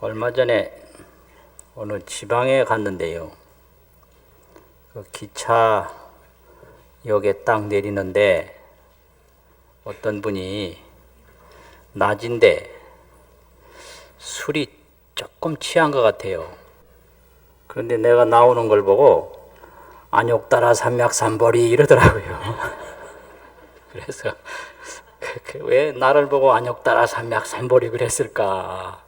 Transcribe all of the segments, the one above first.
얼마 전에 어느 지방에 갔는데요. 그 기차역에 딱 내리는데 어떤 분이 낮인데 술이 조금 취한 것 같아요. 그런데 내가 나오는 걸 보고 안욕따라 삼맥삼보리 이러더라고요. 그래서 왜 나를 보고 안욕따라 삼맥삼보리 그랬을까?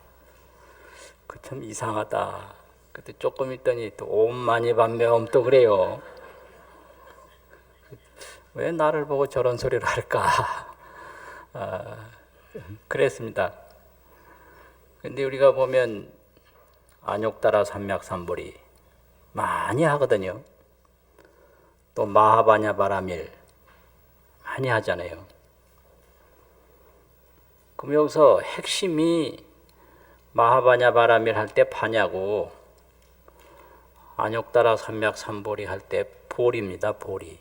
그 참 이상하다. 그때 조금 있더니 또 옴마니밤매옴 또 그래요. 왜 나를 보고 저런 소리를 할까? 그랬습니다. 근데 우리가 보면 안욕따라 삼맥삼보리 많이 하거든요. 또 마하바냐 바라밀 많이 하잖아요. 그럼 여기서 핵심이 마하바냐 바라밀 할 때 파냐고, 안욕따라 삼맥삼보리 할 때 보리입니다. 보리.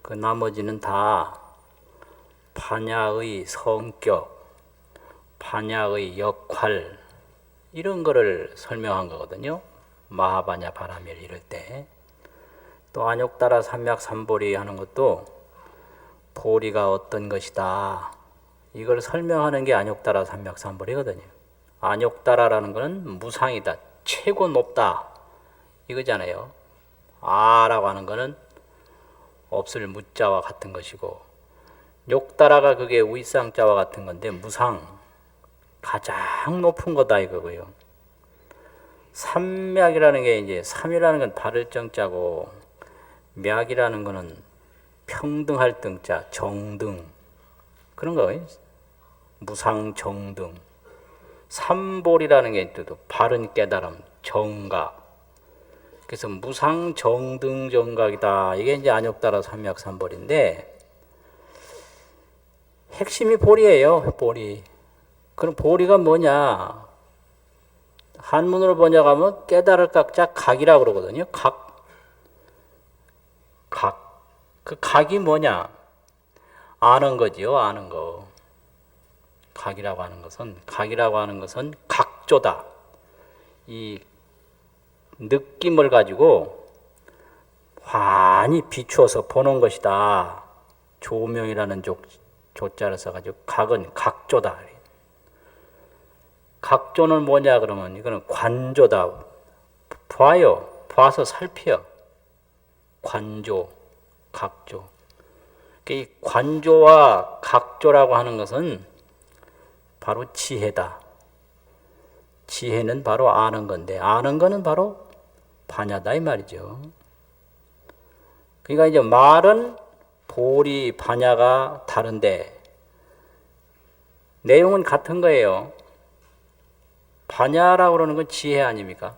그 나머지는 다 파냐의 성격, 파냐의 역할 이런 거를 설명한 거거든요. 마하바냐 바라밀 이럴 때. 또 안욕따라 삼맥삼보리 하는 것도 보리가 어떤 것이다 이걸 설명하는 게 안욕따라 삼맥삼보리거든요. 안욕따라라는 것은 무상이다, 최고 높다 이거잖아요. 아라고 하는 것은 없을 무자와 같은 것이고, 욕따라가 그게 위상자와 같은 건데 무상, 가장 높은 거다 이거고요. 삼맥이라는 게 이제 삼이라는 건 바를 정자고, 맥이라는 거는 평등할 등자, 정등 그런 거예요. 무상 정등. 삼볼이라는 게 또 바른 깨달음, 정각. 그래서 무상 정등 정각이다. 이게 이제 안욕따라 삼맥삼볼인데 핵심이 보리예요. 보리. 그럼 보리가 뭐냐? 한문으로 번역하면 깨달을 각자 각이라고 그러거든요. 각. 각. 그 각이 뭐냐? 아는 거지요. 아는 거. 각이라고 하는 것은 각조다. 이 느낌을 가지고 환히 비추어서 보는 것이다. 조명이라는 조자를 써가지고 각은 각조다. 각조는 뭐냐 그러면 이거는 관조다. 봐요. 봐서 살펴. 관조, 각조. 이 관조와 각조라고 하는 것은 바로 지혜다. 지혜는 바로 아는 건데, 아는 거는 바로 파냐다 이 말이죠. 그러니까 이제 말은 보리, 파냐가 다른데 내용은 같은 거예요. 파냐라고 그러는 건 지혜 아닙니까?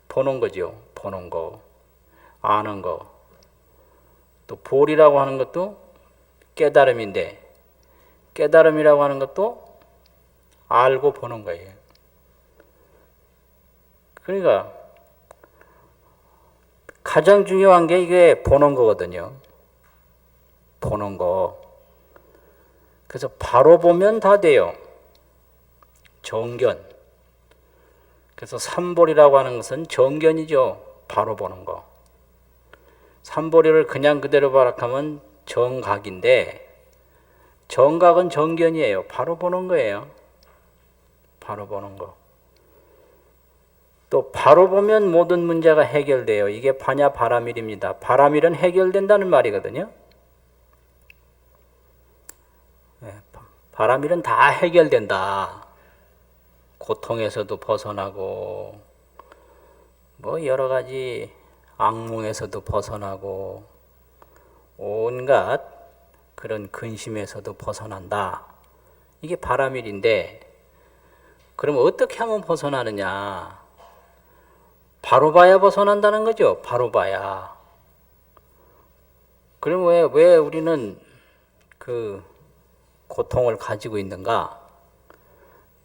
보는 거죠. 보는 거, 아는 거. 또 보리라고 하는 것도 깨달음인데, 깨달음이라고 하는 것도 알고 보는 거예요. 그러니까 가장 중요한 게 이게 보는 거거든요. 보는 거. 그래서 바로 보면 다 돼요. 정견. 그래서 삼볼이라고 하는 것은 정견이죠. 바로 보는 거. 삼볼이를 그냥 그대로 바락하면 정각인데, 정각은 정견이에요. 바로 보는 거예요. 바로 보는 거. 또 바로 보면 모든 문제가 해결돼요. 이게 파냐 바라밀입니다. 바라밀은 해결된다는 말이거든요. 바라밀은 다 해결된다. 고통에서도 벗어나고, 뭐 여러 가지 악몽에서도 벗어나고, 온갖 그런 근심에서도 벗어난다. 이게 바라밀인데, 그럼 어떻게 하면 벗어나느냐? 바로 봐야 벗어난다는 거죠. 바로 봐야. 그럼 왜 우리는 그 고통을 가지고 있는가?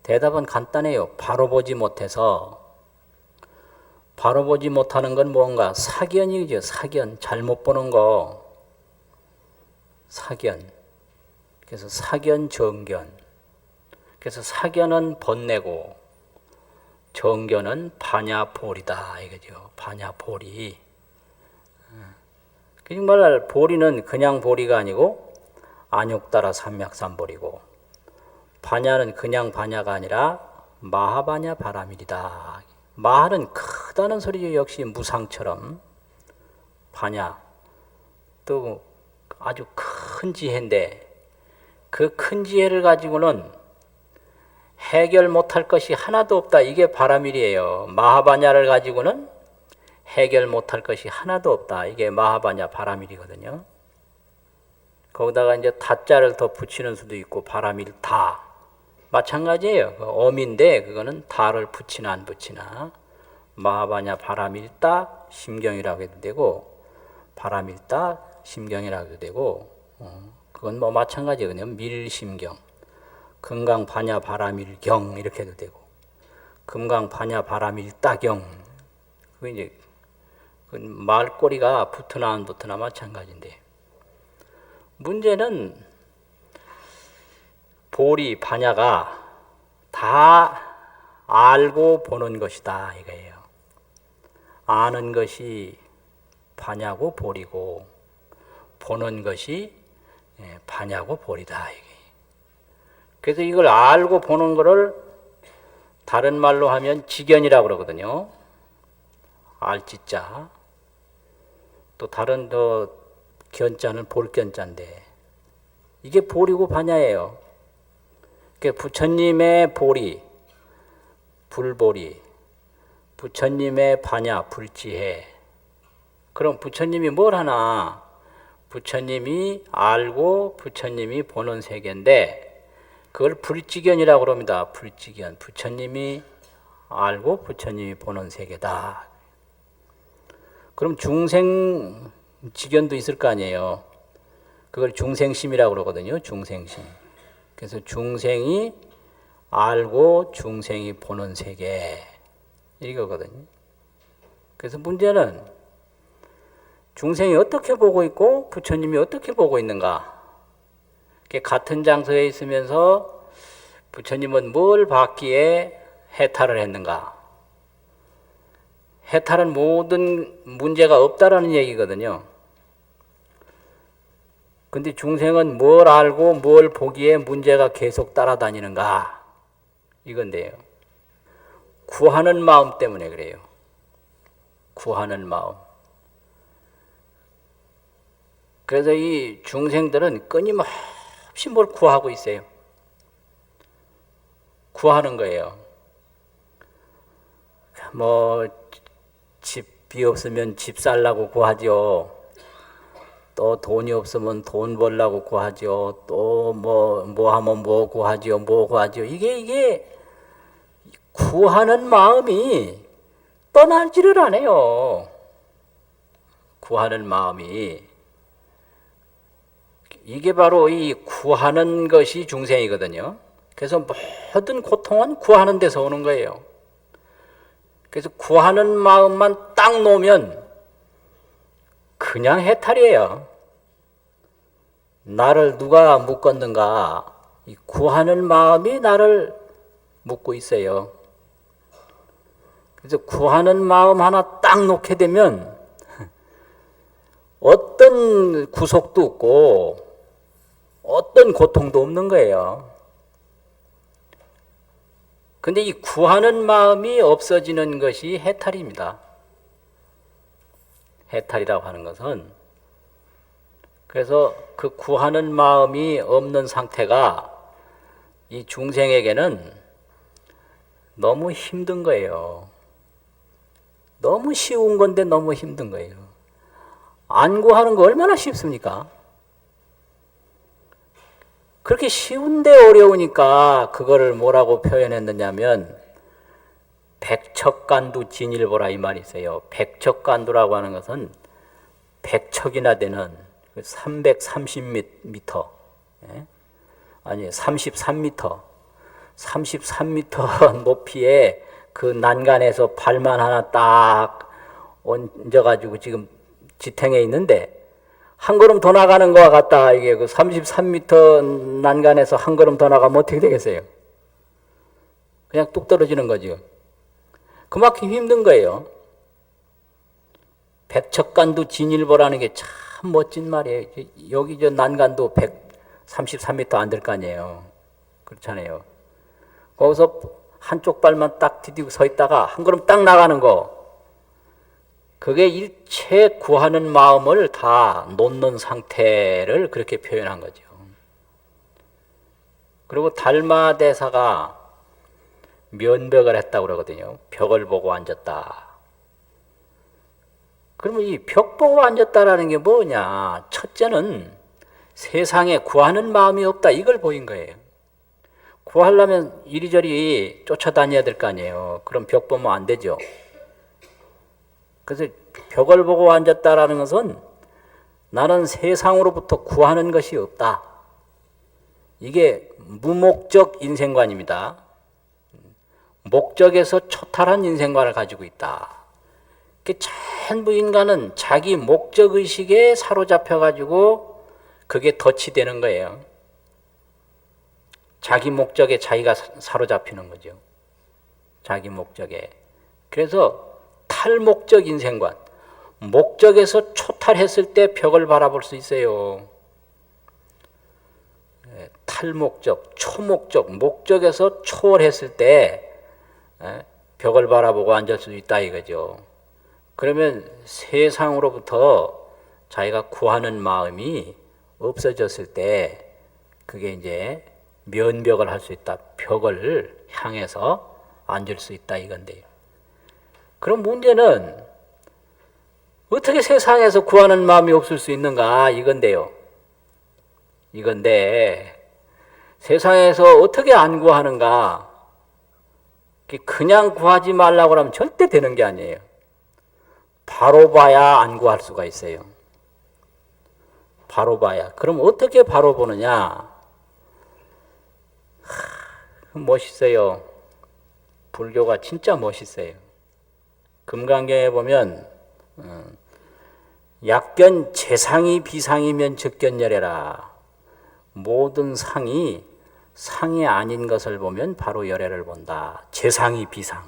대답은 간단해요. 바로 보지 못해서. 바로 보지 못하는 건 뭔가? 사견이죠. 사견. 잘못 보는 거. 사견. 그래서 사견, 정견. 그래서 사견은 번내고 정견은 반야보리다 이거죠. 반야보리. 정말 보리는 그냥 보리가 아니고 안욕따라 삼맥삼보리고, 반야는 그냥 반야가 아니라 마하반야 바라밀이다. 마하는 크다는 소리죠. 역시 무상처럼. 반야 또 아주 큰 지혜인데, 그 큰 지혜를 가지고는 해결 못할 것이 하나도 없다. 이게 바라밀이에요. 마하반야를 가지고는 해결 못할 것이 하나도 없다. 이게 마하반야 바라밀이거든요. 거기다가 이제 다자를 더 붙이는 수도 있고, 바라밀 다 마찬가지예요. 엄인데 그거는 다를 붙이나 안 붙이나 마하반야 바라밀따 심경이라고 해도 되고, 바라밀따 심경이라고 해도 되고, 그건 뭐 마찬가지거든요. 밀심경, 금강 반야 바라밀경 이렇게 해도 되고, 금강 반야 바라밀따경. 그 이제 그 말꼬리가 붙으나 안 붙으나 마찬가지인데, 문제는 보리 반야가 다 알고 보는 것이다 이거예요. 아는 것이 반야고 보리고, 보는 것이 반야고 보리다 이게. 그래서 이걸 알고 보는 거를 다른 말로 하면 지견이라고 그러거든요. 알지자. 또 다른 더 견자는 볼견자인데, 이게 보리고 반야예요. 그러니까 부처님의 보리, 불보리, 부처님의 반야, 불지혜. 그럼 부처님이 뭘 하나? 부처님이 알고 부처님이 보는 세계인데, 그걸 불지견이라고 합니다. 불지견. 부처님이 알고 부처님이 보는 세계다. 그럼 중생 지견도 있을 거 아니에요. 그걸 중생심이라고 그러거든요. 중생심. 그래서 중생이 알고 중생이 보는 세계 이거거든요. 그래서 문제는 중생이 어떻게 보고 있고 부처님이 어떻게 보고 있는가. 같은 장소에 있으면서 부처님은 뭘 봤기에 해탈을 했는가. 해탈은 모든 문제가 없다라는 얘기거든요. 근데 중생은 뭘 알고 뭘 보기에 문제가 계속 따라다니는가 이건데요. 구하는 마음 때문에 그래요. 구하는 마음. 그래서 이 중생들은 끊임없이 뭘 구하고 있어요. 구하는 거예요. 뭐 집이 없으면 집 살라고 구하죠. 또 돈이 없으면 돈 벌라고 구하죠. 또 뭐 하면 뭐 구하죠. 뭐 구하죠. 이게 구하는 마음이 떠나지를 않아요. 구하는 마음이. 이게 바로 이 구하는 것이 중생이거든요. 그래서 모든 고통은 구하는 데서 오는 거예요. 그래서 구하는 마음만 딱 놓으면 그냥 해탈이에요. 나를 누가 묶었는가? 이 구하는 마음이 나를 묶고 있어요. 그래서 구하는 마음 하나 딱 놓게 되면 어떤 구속도 없고 어떤 고통도 없는 거예요. 근데 이 구하는 마음이 없어지는 것이 해탈입니다. 해탈이라고 하는 것은, 그래서 그 구하는 마음이 없는 상태가 이 중생에게는 너무 힘든 거예요. 너무 쉬운 건데 너무 힘든 거예요. 안 구하는 거 얼마나 쉽습니까? 그렇게 쉬운데 어려우니까 그거를 뭐라고 표현했느냐면 백척간두 진일보라 이 말이 있어요. 백척간두라고 하는 것은 백척이나 되는 330m, 아니 33m, 33m 높이에 그 난간에서 발만 하나 딱 얹어가지고 지금 지탱해 있는데, 한 걸음 더 나가는 거와 같다. 이게 그 33m 난간에서 한 걸음 더 나가면 어떻게 되겠어요? 그냥 뚝 떨어지는 거죠. 그만큼 힘든 거예요. 백척간도 진일보라는 게 참 멋진 말이에요. 여기 저 난간도 133m 안 될 거 아니에요. 그렇잖아요. 거기서 한쪽 발만 딱 디디고 서 있다가 한 걸음 딱 나가는 거. 그게 일체 구하는 마음을 다 놓는 상태를 그렇게 표현한 거죠. 그리고 달마대사가 면벽을 했다고 그러거든요. 벽을 보고 앉았다. 그러면 이 벽 보고 앉았다라는 게 뭐냐? 첫째는 세상에 구하는 마음이 없다. 이걸 보인 거예요. 구하려면 이리저리 쫓아다녀야 될 거 아니에요. 그럼 벽 보면 안 되죠. 그래서 벽을 보고 앉았다라는 것은 나는 세상으로부터 구하는 것이 없다. 이게 무목적 인생관입니다. 목적에서 초탈한 인생관을 가지고 있다. 전부 인간은 자기 목적의식에 사로잡혀가지고 그게 덫이 되는 거예요. 자기 목적에 자기가 사로잡히는 거죠. 자기 목적에. 그래서 탈목적 인생관. 목적에서 초탈했을 때 벽을 바라볼 수 있어요. 탈목적, 초목적, 목적에서 초월했을 때 벽을 바라보고 앉을 수 있다 이거죠. 그러면 세상으로부터 자기가 구하는 마음이 없어졌을 때 그게 이제 면벽을 할 수 있다. 벽을 향해서 앉을 수 있다 이건데요. 그럼 문제는 어떻게 세상에서 구하는 마음이 없을 수 있는가 이건데요. 이건데 세상에서 어떻게 안 구하는가? 그냥 구하지 말라고 하면 절대 되는 게 아니에요. 바로 봐야 안 구할 수가 있어요. 바로 봐야. 그럼 어떻게 바로 보느냐? 멋있어요. 불교가 진짜 멋있어요. 금강경에 보면 약견 재상이 비상이면 적견열애라. 모든 상이 상이 아닌 것을 보면 바로 열애를 본다. 재상이 비상.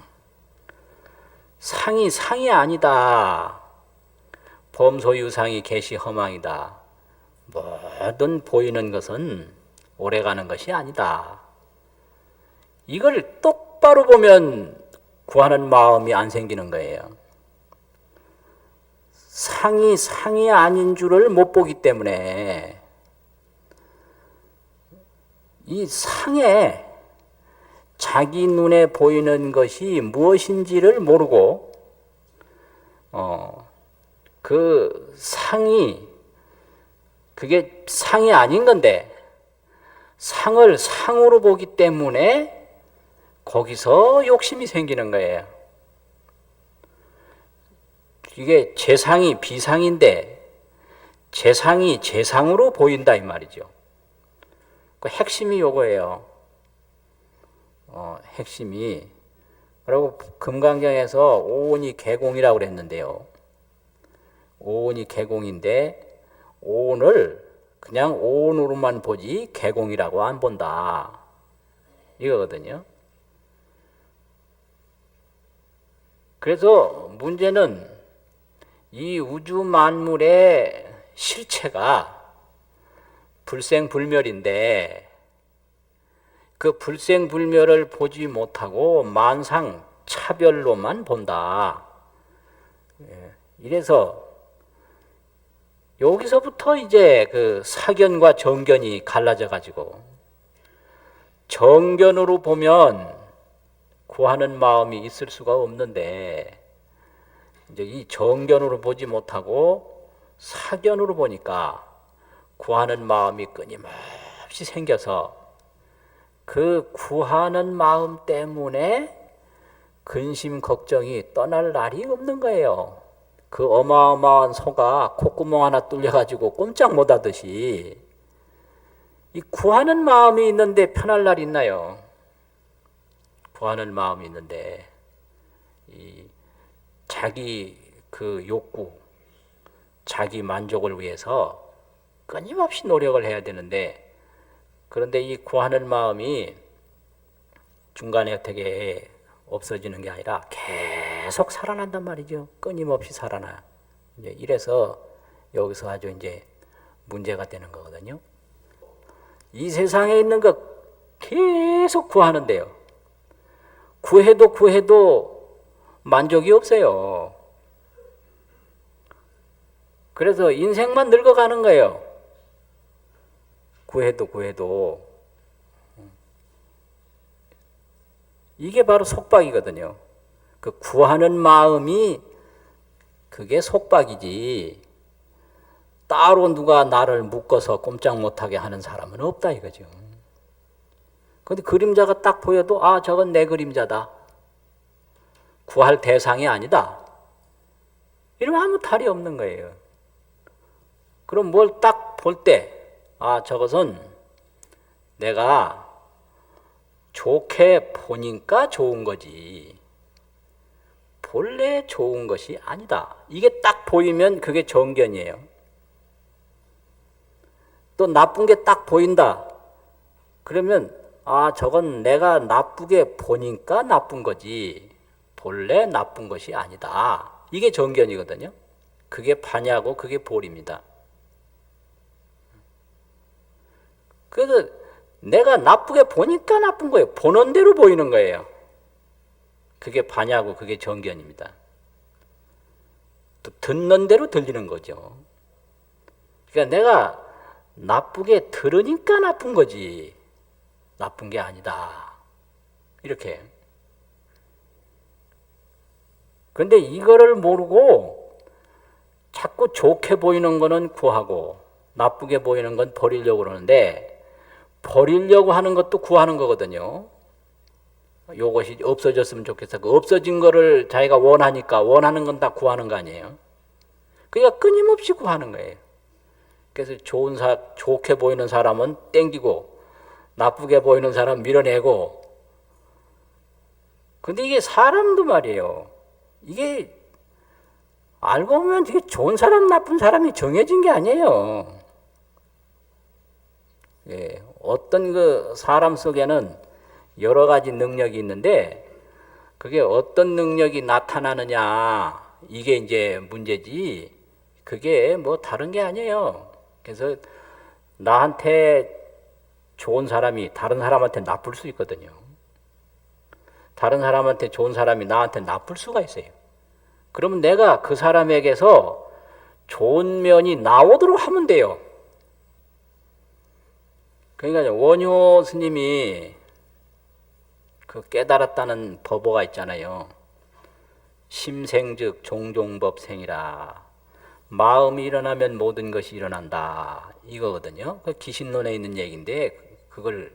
상이 상이 아니다. 범소유상이 개시 허망이다. 모든 보이는 것은 오래가는 것이 아니다. 이걸 똑바로 보면 구하는 마음이 안 생기는 거예요. 상이 상이 아닌 줄을 못 보기 때문에 이 상에 자기 눈에 보이는 것이 무엇인지를 모르고 그 상이 그게 상이 아닌 건데 상을 상으로 보기 때문에 거기서 욕심이 생기는 거예요. 이게 재상이 비상인데 재상이 재상으로 보인다 이 말이죠. 그 핵심이 요거예요. 핵심이. 그리고 금강경에서 오온이 개공이라고 그랬는데요. 오온이 개공인데 오온을 그냥 오온으로만 보지 개공이라고 안 본다. 이거거든요. 그래서 문제는 이 우주 만물의 실체가 불생불멸인데 그 불생불멸을 보지 못하고 만상 차별로만 본다. 이래서 여기서부터 이제 그 사견과 정견이 갈라져 가지고 정견으로 보면 구하는 마음이 있을 수가 없는데 이제 이 정견으로 보지 못하고 사견으로 보니까 구하는 마음이 끊임없이 생겨서 그 구하는 마음 때문에 근심 걱정이 떠날 날이 없는 거예요. 그 어마어마한 소가 콧구멍 하나 뚫려가지고 꼼짝 못하듯이 이 구하는 마음이 있는데 편할 날 있나요? 구하는 마음이 있는데 이 자기 그 욕구, 자기 만족을 위해서 끊임없이 노력을 해야 되는데 그런데 이 구하는 마음이 중간에 되게 없어지는 게 아니라 계속 살아난단 말이죠. 끊임없이 살아나. 이제 이래서 여기서 아주 이제 문제가 되는 거거든요. 이 세상에 있는 거 계속 구하는데요. 구해도 만족이 없어요. 그래서 인생만 늙어가는 거예요. 구해도. 이게 바로 속박이거든요. 그 구하는 마음이 그게 속박이지. 따로 누가 나를 묶어서 꼼짝 못하게 하는 사람은 없다 이거죠. 그런데 그림자가 딱 보여도 아 저건 내 그림자다. 구할 대상이 아니다. 이러면 아무 탈이 없는 거예요. 그럼 뭘 딱 볼 때 아 저것은 내가 좋게 보니까 좋은 거지 본래 좋은 것이 아니다. 이게 딱 보이면 그게 정견이에요. 또 나쁜 게 딱 보인다. 그러면 아 저건 내가 나쁘게 보니까 나쁜 거지 본래 나쁜 것이 아니다. 이게 정견이거든요. 그게 파냐고 그게 볼입니다. 그래서 내가 나쁘게 보니까 나쁜 거예요. 보는 대로 보이는 거예요. 그게 파냐고 그게 정견입니다. 또 듣는 대로 들리는 거죠. 그러니까 내가 나쁘게 들으니까 나쁜 거지 나쁜 게 아니다. 이렇게. 그런데 이거를 모르고 자꾸 좋게 보이는 거는 구하고 나쁘게 보이는 건 버리려고 그러는데 버리려고 하는 것도 구하는 거거든요. 이것이 없어졌으면 좋겠어. 그 없어진 거를 자기가 원하니까 원하는 건 다 구하는 거 아니에요. 그러니까 끊임없이 구하는 거예요. 그래서 좋게 보이는 사람은 땡기고 나쁘게 보이는 사람은 밀어내고. 근데 이게 사람도 말이에요. 이게 알고 보면 되게 좋은 사람 나쁜 사람이 정해진 게 아니에요. 예, 어떤 그 사람 속에는 여러 가지 능력이 있는데 그게 어떤 능력이 나타나느냐 이게 이제 문제지 그게 뭐 다른 게 아니에요. 그래서 나한테 좋은 사람이 다른 사람한테 나쁠 수 있거든요. 다른 사람한테 좋은 사람이 나한테 나쁠 수가 있어요. 그러면 내가 그 사람에게서 좋은 면이 나오도록 하면 돼요. 그러니까 원효 스님이 그 깨달았다는 법어가 있잖아요. 심생즉 종종법생이라. 마음이 일어나면 모든 것이 일어난다. 이거거든요. 그 기신론에 있는 얘기인데 그걸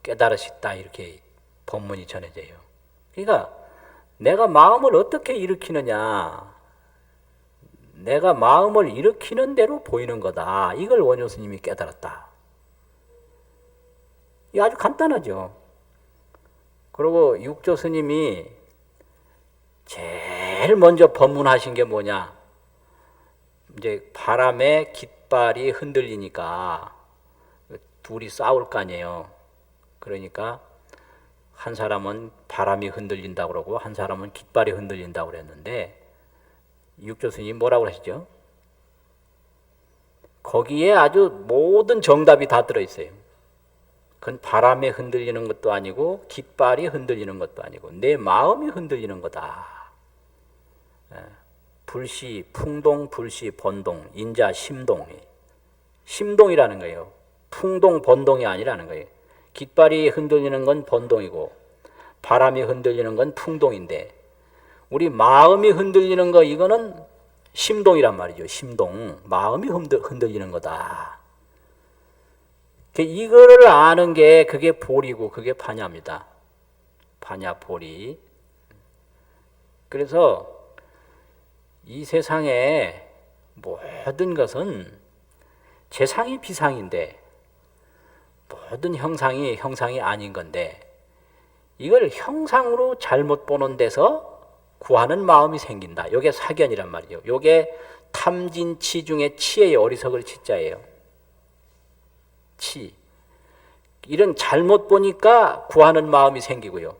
깨달으셨다 이렇게 법문이 전해져요. 그러니까 내가 마음을 어떻게 일으키느냐. 내가 마음을 일으키는 대로 보이는 거다. 이걸 원효 스님이 깨달았다. 이게 아주 간단하죠. 그리고 육조 스님이 제일 먼저 법문하신 게 뭐냐? 이제 바람에 깃발이 흔들리니까 둘이 싸울 거 아니에요. 그러니까 한 사람은 바람이 흔들린다고 그러고 한 사람은 깃발이 흔들린다고 그랬는데 육조 스님이 뭐라고 하시죠? 거기에 아주 모든 정답이 다 들어있어요. 그건 바람에 흔들리는 것도 아니고 깃발이 흔들리는 것도 아니고 내 마음이 흔들리는 거다. 불시, 풍동, 불시, 번동, 인자, 심동. 심동이라는 거예요. 풍동, 번동이 아니라는 거예요. 깃발이 흔들리는 건 번동이고 바람이 흔들리는 건 풍동인데 우리 마음이 흔들리는 거 이거는 심동이란 말이죠. 심동. 마음이 흔들리는 거다. 이거를 아는 게 그게 볼이고 그게 파냐입니다. 파냐 볼이. 그래서 이 세상에 모든 것은 재상이 비상인데 모든 형상이 형상이 아닌 건데 이걸 형상으로 잘못 보는 데서 구하는 마음이 생긴다. 이게 사견이란 말이죠. 이게 탐진치 중에 치의 어리석을 치자예요. 치. 이런 잘못 보니까 구하는 마음이 생기고요.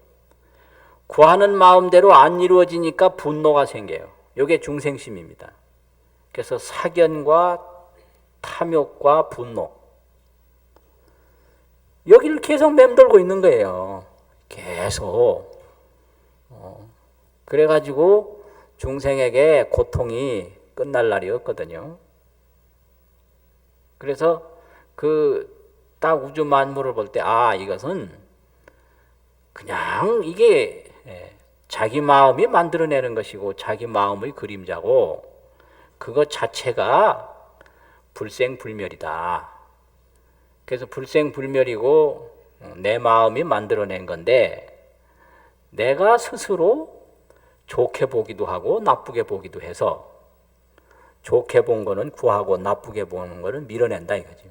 구하는 마음대로 안 이루어지니까 분노가 생겨요. 이게 중생심입니다. 그래서 사견과 탐욕과 분노, 여기를 계속 맴돌고 있는 거예요. 계속. 그래가지고 중생에게 고통이 끝날 날이 없거든요. 그래서 딱 우주 만물을 볼 때, 이것은 그냥 이게 자기 마음이 만들어내는 것이고 자기 마음의 그림자고 그것 자체가 불생불멸이다. 그래서 불생불멸이고 내 마음이 만들어낸 건데 내가 스스로 좋게 보기도 하고 나쁘게 보기도 해서 좋게 본 거는 구하고 나쁘게 보는 거는 밀어낸다 이거지.